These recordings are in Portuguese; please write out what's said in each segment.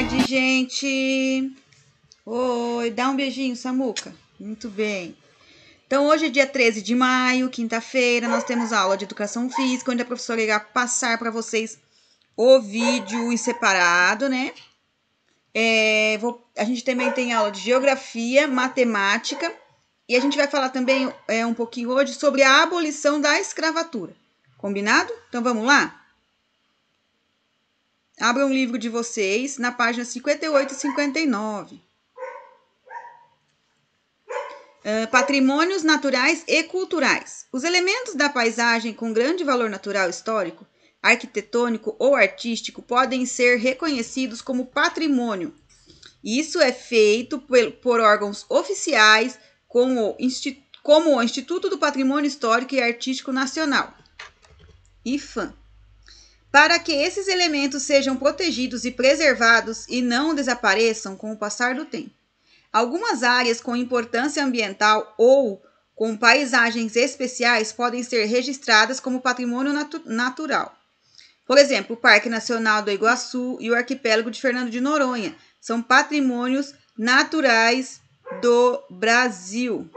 tarde, gente! Oi, dá um beijinho, Samuca. Muito bem. Então, hoje é dia 13 de maio, quinta-feira, nós temos aula de Educação Física, onde a professora irá passar para vocês o vídeo em separado, né? A gente também tem aula de Geografia, Matemática, e a gente vai falar também um pouquinho hoje sobre a abolição da escravatura. Combinado? Então, vamos lá? Abra um livro de vocês na página 58 e 59. Patrimônios naturais e culturais. Os elementos da paisagem com grande valor natural histórico, arquitetônico ou artístico podem ser reconhecidos como patrimônio. Isso é feito por órgãos oficiais, como o Instituto do Patrimônio Histórico e Artístico Nacional, IFAM, para que esses elementos sejam protegidos e preservados e não desapareçam com o passar do tempo. Algumas áreas com importância ambiental ou com paisagens especiais podem ser registradas como patrimônio natural. Por exemplo, o Parque Nacional do Iguaçu e o Arquipélago de Fernando de Noronha são patrimônios naturais do Brasil.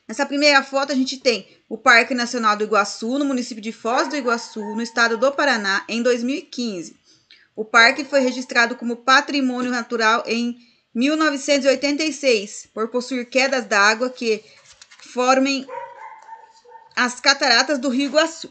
Nessa primeira foto, a gente tem o Parque Nacional do Iguaçu, no município de Foz do Iguaçu, no estado do Paraná, em 2015. O parque foi registrado como patrimônio natural em 1986, por possuir quedas d'água que formem as cataratas do Rio Iguaçu.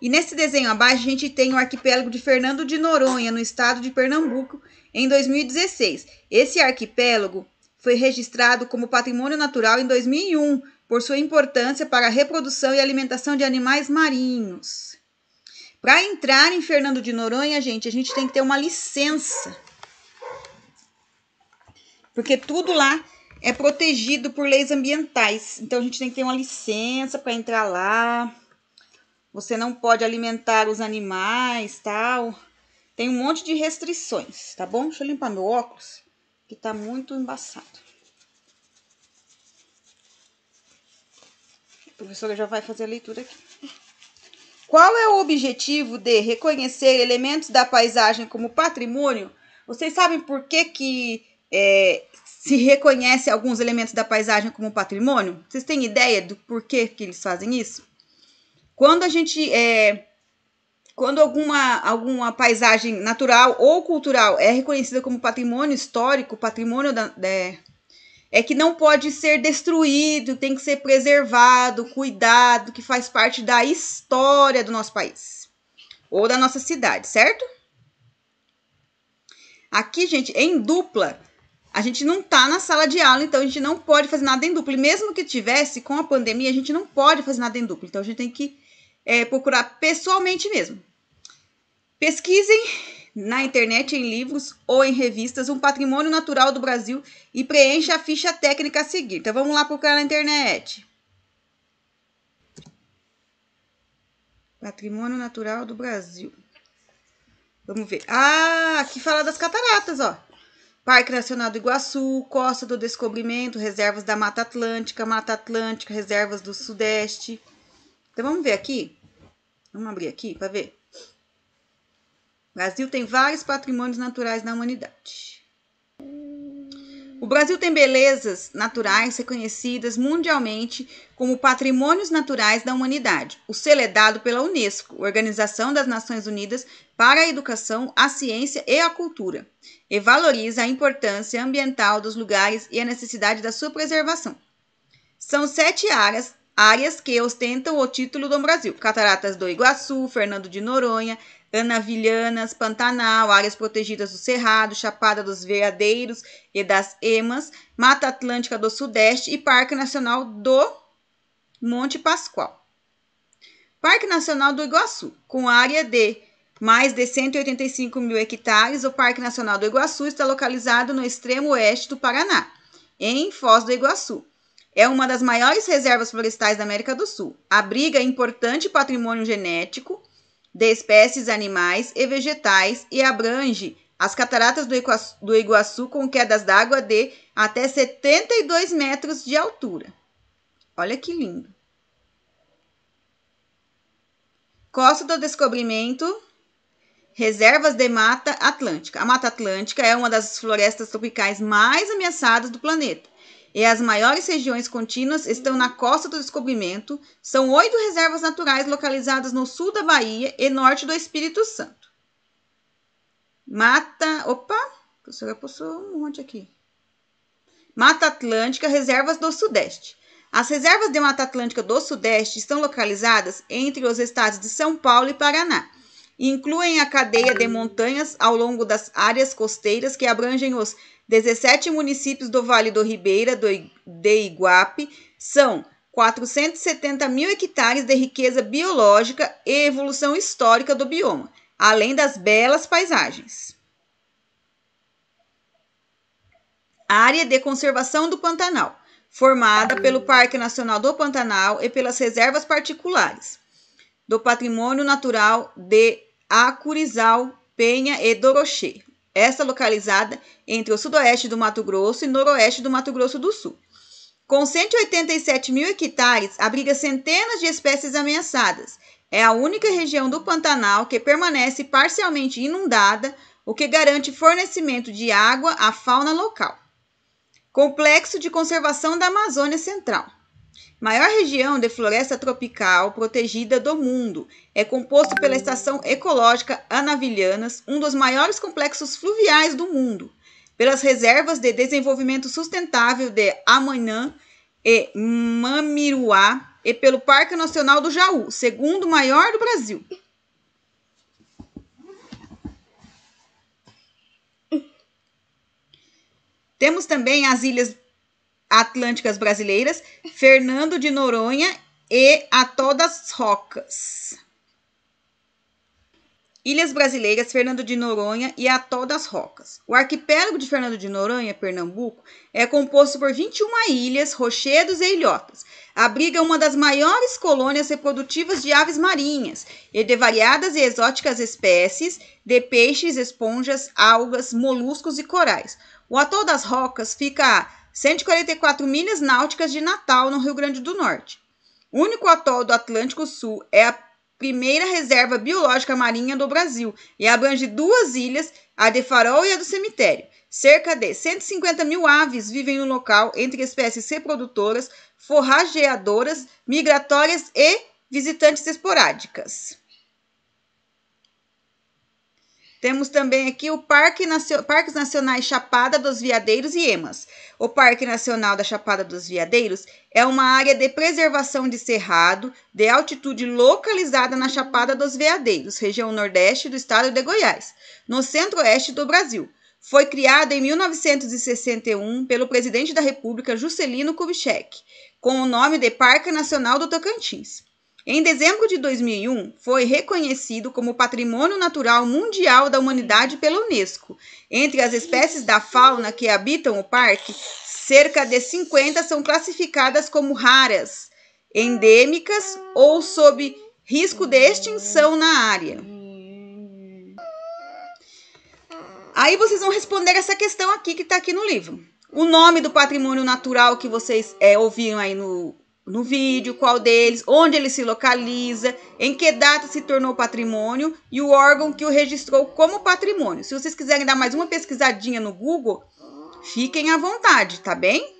E nesse desenho abaixo a gente tem o arquipélago de Fernando de Noronha, no estado de Pernambuco, em 2016. Esse arquipélago foi registrado como patrimônio natural em 2001, por sua importância para a reprodução e alimentação de animais marinhos. Para entrar em Fernando de Noronha, a gente tem que ter uma licença, porque tudo lá é protegido por leis ambientais. Então, a gente tem que ter uma licença para entrar lá. Você não pode alimentar os animais, tal. Tem um monte de restrições, tá bom? Deixa eu limpar meu óculos, que tá muito embaçado. A professora já vai fazer a leitura aqui. Qual é o objetivo de reconhecer elementos da paisagem como patrimônio? Vocês sabem por que se reconhece alguns elementos da paisagem como patrimônio? Vocês têm ideia do porquê que eles fazem isso? Quando quando alguma paisagem natural ou cultural é reconhecida como patrimônio histórico, patrimônio é que não pode ser destruído, tem que ser preservado, cuidado, que faz parte da história do nosso país ou da nossa cidade, certo? Aqui, gente, em dupla, a gente não tá na sala de aula, então a gente não pode fazer nada em dupla. E mesmo que tivesse, com a pandemia, a gente não pode fazer nada em dupla. Então, a gente tem que procurar pessoalmente mesmo. Pesquisem na internet, em livros ou em revistas, um patrimônio natural do Brasil e preencha a ficha técnica a seguir. Então, vamos lá procurar na internet. Patrimônio natural do Brasil. Vamos ver. Ah, aqui fala das cataratas, ó. Parque Nacional do Iguaçu, Costa do Descobrimento, reservas da Mata Atlântica, reservas do Sudeste. Então, vamos ver aqui. Vamos abrir aqui para ver. O Brasil tem vários patrimônios naturais na humanidade. O Brasil tem belezas naturais reconhecidas mundialmente como patrimônios naturais da humanidade. O selo é dado pela Unesco, Organização das Nações Unidas para a Educação, a Ciência e a Cultura, e valoriza a importância ambiental dos lugares e a necessidade da sua preservação. São 7 áreas que ostentam o título do Brasil: Cataratas do Iguaçu, Fernando de Noronha, Anavilhanas, Pantanal, áreas protegidas do Cerrado, Chapada dos Veadeiros e das Emas, Mata Atlântica do Sudeste e Parque Nacional do Monte Pascoal. Parque Nacional do Iguaçu, com área de mais de 185 mil hectares, o Parque Nacional do Iguaçu está localizado no extremo oeste do Paraná, em Foz do Iguaçu. É uma das maiores reservas florestais da América do Sul. Abriga importante patrimônio genético de espécies animais e vegetais e abrange as cataratas do Iguaçu com quedas d'água de até 72 metros de altura. Olha que lindo. Costa do Descobrimento Reservas de Mata Atlântica. A Mata Atlântica é uma das florestas tropicais mais ameaçadas do planeta. E as maiores regiões contínuas estão na Costa do Descobrimento. São 8 reservas naturais localizadas no sul da Bahia e norte do Espírito Santo. Opa, a professora passou um monte aqui. Mata Atlântica, reservas do Sudeste. As reservas de Mata Atlântica do Sudeste estão localizadas entre os estados de São Paulo e Paraná. Incluem a cadeia de montanhas ao longo das áreas costeiras que abrangem os 17 municípios do Vale do Ribeira de Iguape. São 470 mil hectares de riqueza biológica e evolução histórica do bioma, além das belas paisagens. Área de conservação do Pantanal, formada pelo Parque Nacional do Pantanal e pelas reservas particulares do Patrimônio Natural de Acurizal, Penha e Dorochê. Esta localizada entre o sudoeste do Mato Grosso e noroeste do Mato Grosso do Sul. Com 187 mil hectares, abriga centenas de espécies ameaçadas. É a única região do Pantanal que permanece parcialmente inundada, o que garante fornecimento de água à fauna local. Complexo de Conservação da Amazônia Central. Maior região de floresta tropical protegida do mundo. É composto pela Estação Ecológica Anavilhanas, um dos maiores complexos fluviais do mundo, pelas reservas de desenvolvimento sustentável de Amanhã e Mamiruá e pelo Parque Nacional do Jaú, segundo maior do Brasil. Temos também as Ilhas Atlânticas Brasileiras, Fernando de Noronha e Atol das Rocas. Ilhas Brasileiras, Fernando de Noronha e Atol das Rocas. O arquipélago de Fernando de Noronha, Pernambuco, é composto por 21 ilhas, rochedos e ilhotas. Abriga uma das maiores colônias reprodutivas de aves marinhas e de variadas e exóticas espécies de peixes, esponjas, algas, moluscos e corais. O Atol das Rocas fica a 144 milhas náuticas de Natal, no Rio Grande do Norte. O único atol do Atlântico Sul é a primeira reserva biológica marinha do Brasil e abrange 2 ilhas, a de Farol e a do Cemitério. Cerca de 150 mil aves vivem no local, entre espécies reprodutoras, forrageadoras, migratórias e visitantes esporádicas. Temos também aqui o Parques Nacionais Chapada dos Veadeiros e Emas. O Parque Nacional da Chapada dos Veadeiros é uma área de preservação de cerrado de altitude localizada na Chapada dos Veadeiros, região nordeste do estado de Goiás, no centro-oeste do Brasil. Foi criado em 1961 pelo presidente da República, Juscelino Kubitschek, com o nome de Parque Nacional do Tocantins. Em dezembro de 2001, foi reconhecido como Patrimônio Natural Mundial da Humanidade pela Unesco. Entre as espécies da fauna que habitam o parque, cerca de 50 são classificadas como raras, endêmicas ou sob risco de extinção na área. Aí vocês vão responder essa questão aqui que está aqui no livro. O nome do patrimônio natural que vocês ouviram aí no vídeo, qual deles, onde ele se localiza, em que data se tornou patrimônio e o órgão que o registrou como patrimônio. Se vocês quiserem dar mais uma pesquisadinha no Google, fiquem à vontade, tá bem?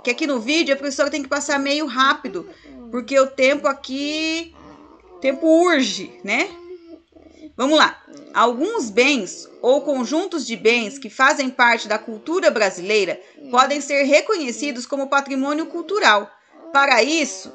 Que aqui no vídeo a professora tem que passar meio rápido, porque o tempo aqui, urge, né? Vamos lá. Alguns bens ou conjuntos de bens que fazem parte da cultura brasileira podem ser reconhecidos como patrimônio cultural. Para isso,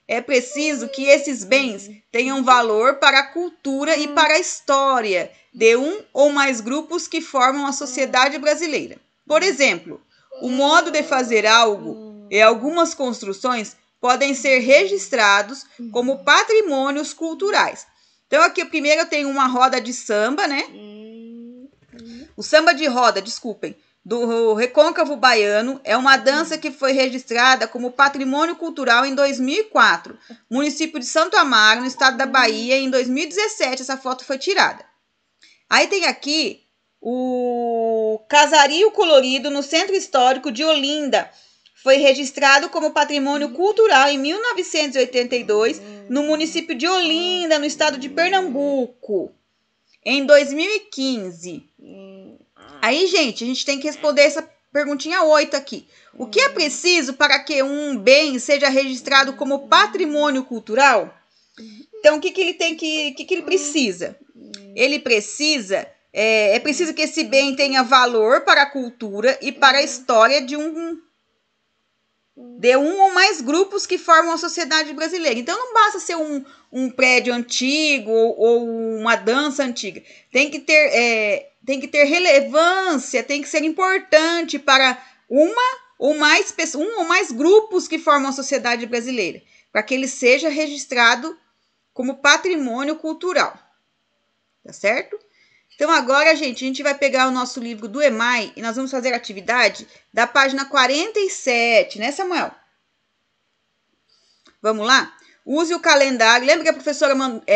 é preciso que esses bens tenham valor para a cultura e para a história de um ou mais grupos que formam a sociedade brasileira. Por exemplo, o modo de fazer algo e algumas construções podem ser registrados como patrimônios culturais. Então, aqui primeiro eu tenho uma roda de samba, né? O samba de roda, do Recôncavo Baiano, é uma dança que foi registrada como patrimônio cultural em 2004, município de Santo Amaro, no estado da Bahia, em 2017 essa foto foi tirada. Aí tem aqui o Casario Colorido, no Centro Histórico de Olinda, foi registrado como patrimônio cultural em 1982 no município de Olinda, no estado de Pernambuco, em 2015. Aí, gente, a gente tem que responder essa perguntinha 8 aqui. O que é preciso para que um bem seja registrado como patrimônio cultural? Então, o que ele precisa? Ele precisa... É preciso que esse bem tenha valor para a cultura e para a história de um ou mais grupos que formam a sociedade brasileira. Então, não basta ser um prédio antigo ou uma dança antiga. Tem que ter relevância, tem que ser importante para um ou mais grupos que formam a sociedade brasileira, para que ele seja registrado como patrimônio cultural. Tá certo? Então, agora, gente, a gente vai pegar o nosso livro do EMAI e nós vamos fazer a atividade da página 47, né, Samuel? Vamos lá? Use o calendário. Lembra que a professora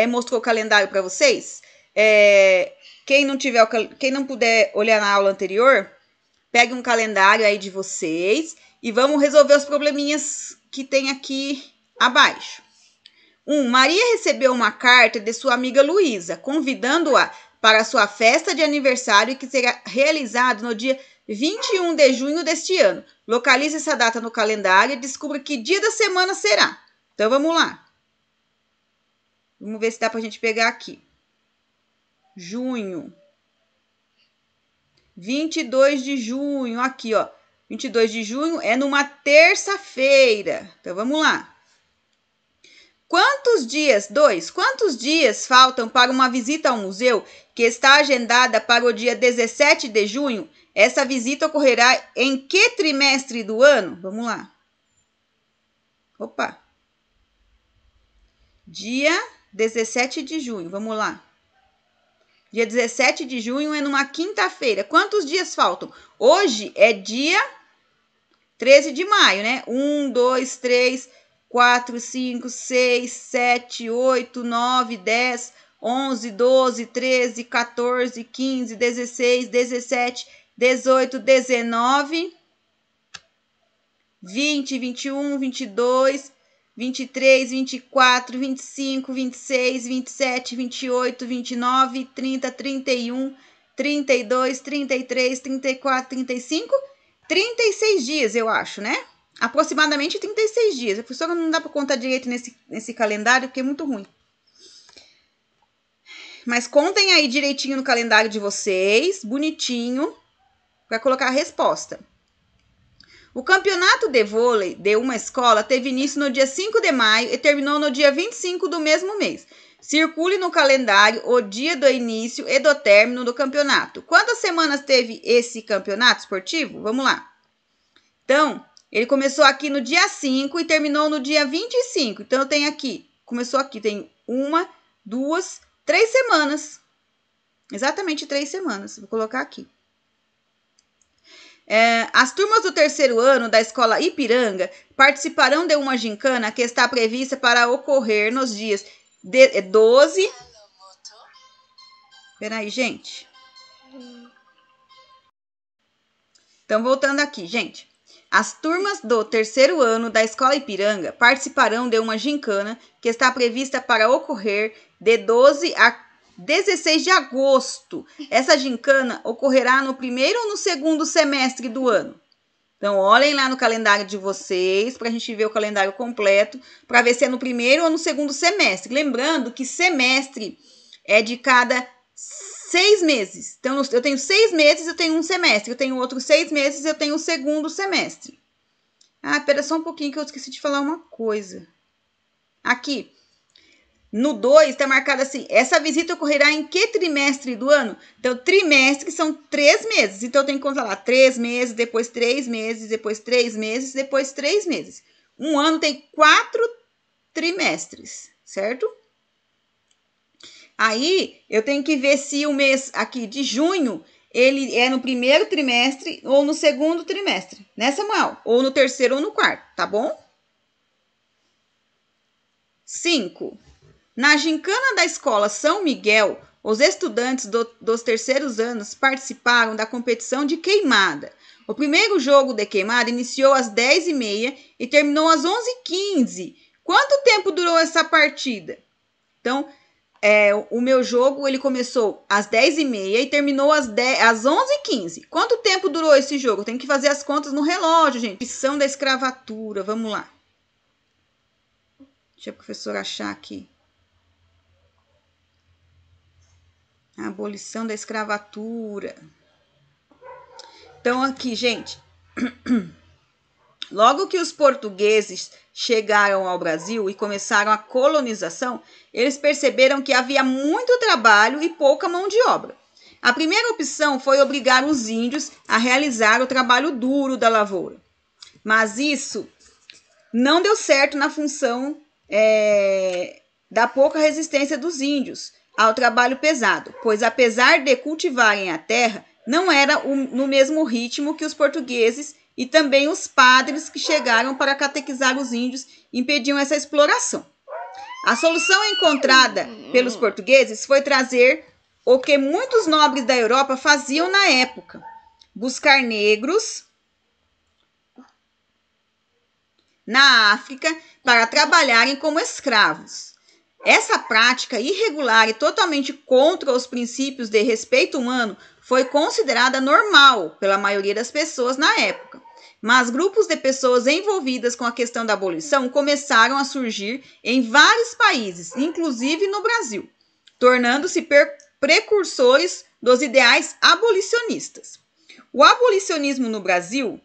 mostrou o calendário para vocês? Quem não puder olhar na aula anterior, pegue um calendário aí de vocês e vamos resolver os probleminhas que tem aqui abaixo. 1. Maria recebeu uma carta de sua amiga Luísa, convidando-a para sua festa de aniversário que será realizado no dia 21 de junho deste ano. Localize essa data no calendário e descubra que dia da semana será. Então, vamos lá. Vamos ver se dá para a gente pegar aqui. Junho. 22 de junho, aqui, ó. 22 de junho é numa terça-feira. Então, vamos lá. Quantos dias faltam para uma visita ao museu que está agendada para o dia 17 de junho? Essa visita ocorrerá em que trimestre do ano? Vamos lá. Opa. Dia 17 de junho, vamos lá. Dia 17 de junho é numa quinta-feira. Quantos dias faltam? Hoje é dia 13 de maio, né? 1, 2, 3... 4, 5, 6, 7, 8, 9, 10, 11, 12, 13, 14, 15, 16, 17, 18, 19, 20, 21, 22, 23, 24, 25, 26, 27, 28, 29, 30, 31, 32, 33, 34, 35, 36 dias, eu acho, né? Aproximadamente 36 dias. A professora não dá para contar direito nesse calendário, porque é muito ruim. Mas contem aí direitinho no calendário de vocês, bonitinho, para colocar a resposta. O campeonato de vôlei de uma escola teve início no dia 5 de maio e terminou no dia 25 do mesmo mês. Circule no calendário o dia do início e do término do campeonato. Quantas semanas teve esse campeonato esportivo? Vamos lá. Então, ele começou aqui no dia 5 e terminou no dia 25. Então, eu tenho aqui, começou aqui, tem 1, 2, 3 semanas. Exatamente 3 semanas. Vou colocar aqui. As turmas do terceiro ano da escola Ipiranga participarão de uma gincana que está prevista para ocorrer nos dias 12... Peraí, gente. Então, voltando aqui, gente. As turmas do terceiro ano da escola Ipiranga participarão de uma gincana que está prevista para ocorrer de 12 a 16 de agosto. Essa gincana ocorrerá no primeiro ou no segundo semestre do ano. Então, olhem lá no calendário de vocês, para a gente ver o calendário completo, para ver se é no primeiro ou no segundo semestre. Lembrando que semestre é de cada 6 meses. Então, eu tenho 6 meses, eu tenho um semestre. Eu tenho outros 6 meses, eu tenho o segundo semestre. Ah, pera só um pouquinho que eu esqueci de falar uma coisa. Aqui, no 2, está marcado assim, essa visita ocorrerá em que trimestre do ano? Então, trimestre são 3 meses. Então, eu tenho que contar lá 3 meses, depois 3 meses, depois 3 meses, depois 3 meses. Um ano tem 4 trimestres, certo? Aí, eu tenho que ver se o mês aqui de junho, ele é no primeiro trimestre ou no segundo trimestre, né, Samuel? Ou no terceiro ou no quarto, tá bom? 5. Na gincana da escola São Miguel, os estudantes dos terceiros anos participaram da competição de queimada. O primeiro jogo de queimada iniciou às 10h30 e terminou às 11h15. Quanto tempo durou essa partida? Então, o meu jogo ele começou às 10h30 e terminou às 11h15. Quanto tempo durou esse jogo? Tem que fazer as contas no relógio, gente. Abolição da escravatura, vamos lá. Deixa a professora achar aqui. A abolição da escravatura. Então, aqui, gente. Logo que os portugueses chegaram ao Brasil e começaram a colonização, eles perceberam que havia muito trabalho e pouca mão de obra. A primeira opção foi obrigar os índios a realizar o trabalho duro da lavoura. Mas isso não deu certo na função da pouca resistência dos índios ao trabalho pesado, pois apesar de cultivarem a terra, não era no mesmo ritmo que os portugueses e também os padres que chegaram para catequizar os índios impediam essa exploração. A solução encontrada pelos portugueses foi trazer o que muitos nobres da Europa faziam na época: buscar negros na África para trabalharem como escravos. Essa prática irregular e totalmente contra os princípios de respeito humano foi considerada normal pela maioria das pessoas na época. Mas grupos de pessoas envolvidas com a questão da abolição começaram a surgir em vários países, inclusive no Brasil, tornando-se precursores dos ideais abolicionistas. O abolicionismo no Brasil,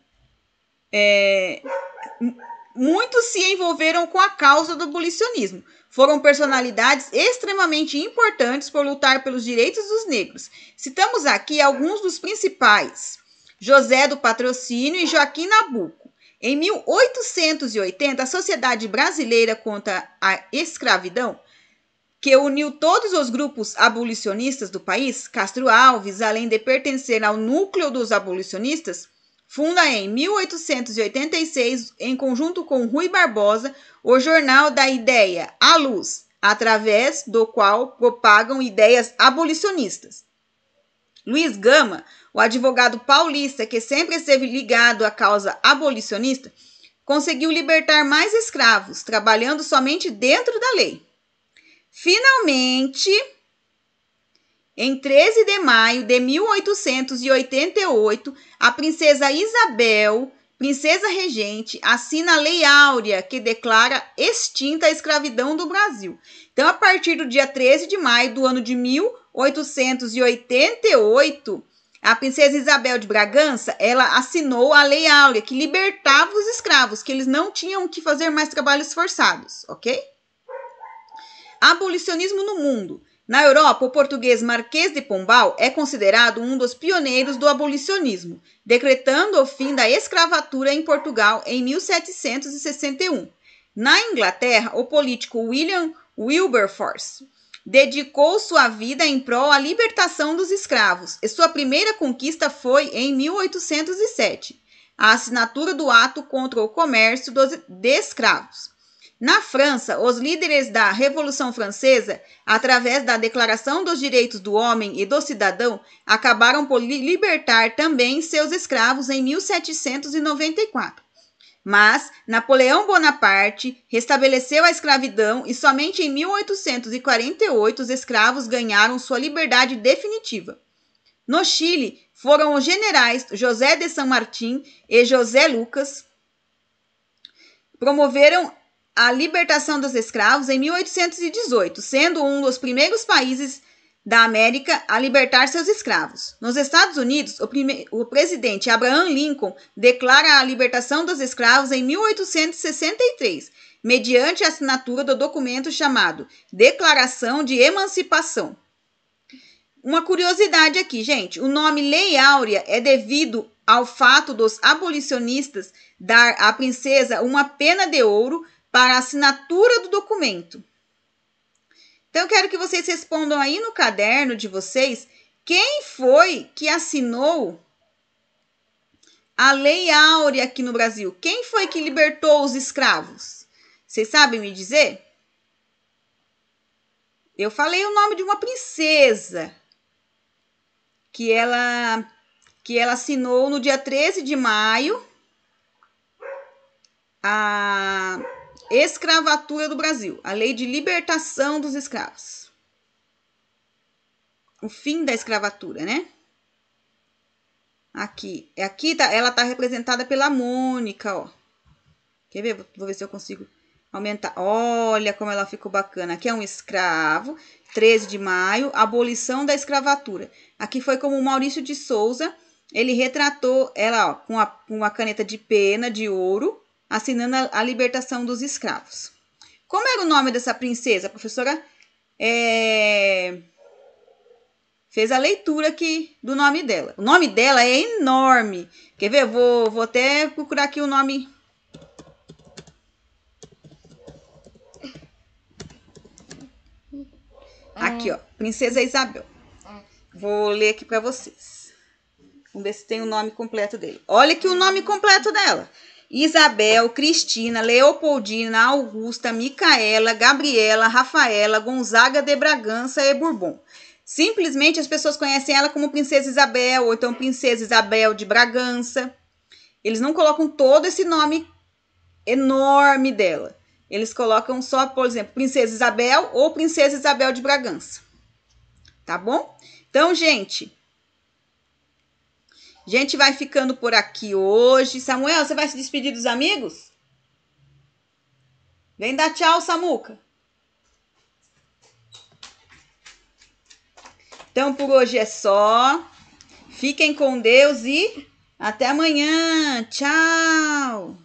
muitos se envolveram com a causa do abolicionismo. Foram personalidades extremamente importantes por lutar pelos direitos dos negros. Citamos aqui alguns dos principais: José do Patrocínio e Joaquim Nabuco. Em 1880, a Sociedade Brasileira contra a Escravidão, que uniu todos os grupos abolicionistas do país, Castro Alves, além de pertencer ao núcleo dos abolicionistas, funda em 1886, em conjunto com Rui Barbosa, o Jornal da Ideia, A Luz, através do qual propagam ideias abolicionistas. Luiz Gama, o advogado paulista que sempre esteve ligado à causa abolicionista, conseguiu libertar mais escravos, trabalhando somente dentro da lei. Finalmente, em 13 de maio de 1888, a princesa Isabel, princesa regente, assina a Lei Áurea, que declara extinta a escravidão do Brasil. Então, a partir do dia 13 de maio do ano de 1888, a princesa Isabel de Bragança, ela assinou a Lei Áurea, que libertava os escravos, que eles não tinham que fazer mais trabalhos forçados, ok? Abolicionismo no mundo. Na Europa, o português Marquês de Pombal é considerado um dos pioneiros do abolicionismo, decretando o fim da escravatura em Portugal em 1761. Na Inglaterra, o político William Wilberforce dedicou sua vida em prol à libertação dos escravos, e sua primeira conquista foi em 1807, a assinatura do Ato contra o Comércio de Escravos. Na França, os líderes da Revolução Francesa, através da Declaração dos Direitos do Homem e do Cidadão, acabaram por libertar também seus escravos em 1794. Mas Napoleão Bonaparte restabeleceu a escravidão e somente em 1848 os escravos ganharam sua liberdade definitiva. No Chile, foram os generais José de San Martín e José Lucas promoveram a libertação dos escravos em 1818, sendo um dos primeiros países da América a libertar seus escravos. Nos Estados Unidos, o presidente Abraham Lincoln declara a libertação dos escravos em 1863, mediante a assinatura do documento chamado Declaração de Emancipação. Uma curiosidade aqui, gente, o nome Lei Áurea é devido ao fato dos abolicionistas dar à princesa uma pena de ouro para a assinatura do documento. Então, eu quero que vocês respondam aí no caderno de vocês quem foi que assinou a Lei Áurea aqui no Brasil. Quem foi que libertou os escravos? Vocês sabem me dizer? Eu falei o nome de uma princesa que que ela assinou no dia 13 de maio a escravatura do Brasil, a lei de libertação dos escravos. O fim da escravatura, né? Aqui tá, ela tá representada pela Mônica, ó. Quer ver? Vou ver se eu consigo aumentar. Olha como ela ficou bacana. Aqui é um escravo, 13 de maio, abolição da escravatura. Aqui foi como o Maurício de Souza, ele retratou ela, ó, com uma caneta de pena de ouro, assinando a libertação dos escravos. Como era o nome dessa princesa? A professora fez a leitura aqui do nome dela. O nome dela é enorme. Quer ver? Vou até procurar aqui o nome. Aqui, ó. Princesa Isabel. Vou ler aqui para vocês. Vamos ver se tem o nome completo dele. Olha aqui o nome completo dela. Isabel, Cristina, Leopoldina, Augusta, Micaela, Gabriela, Rafaela, Gonzaga de Bragança e Bourbon. Simplesmente as pessoas conhecem ela como Princesa Isabel, ou então Princesa Isabel de Bragança. Eles não colocam todo esse nome enorme dela. Eles colocam só, por exemplo, Princesa Isabel ou Princesa Isabel de Bragança. Tá bom? Então, gente, a gente vai ficando por aqui hoje. Samuel, você vai se despedir dos amigos? Vem dar tchau, Samuca. Então, por hoje é só. Fiquem com Deus e até amanhã. Tchau.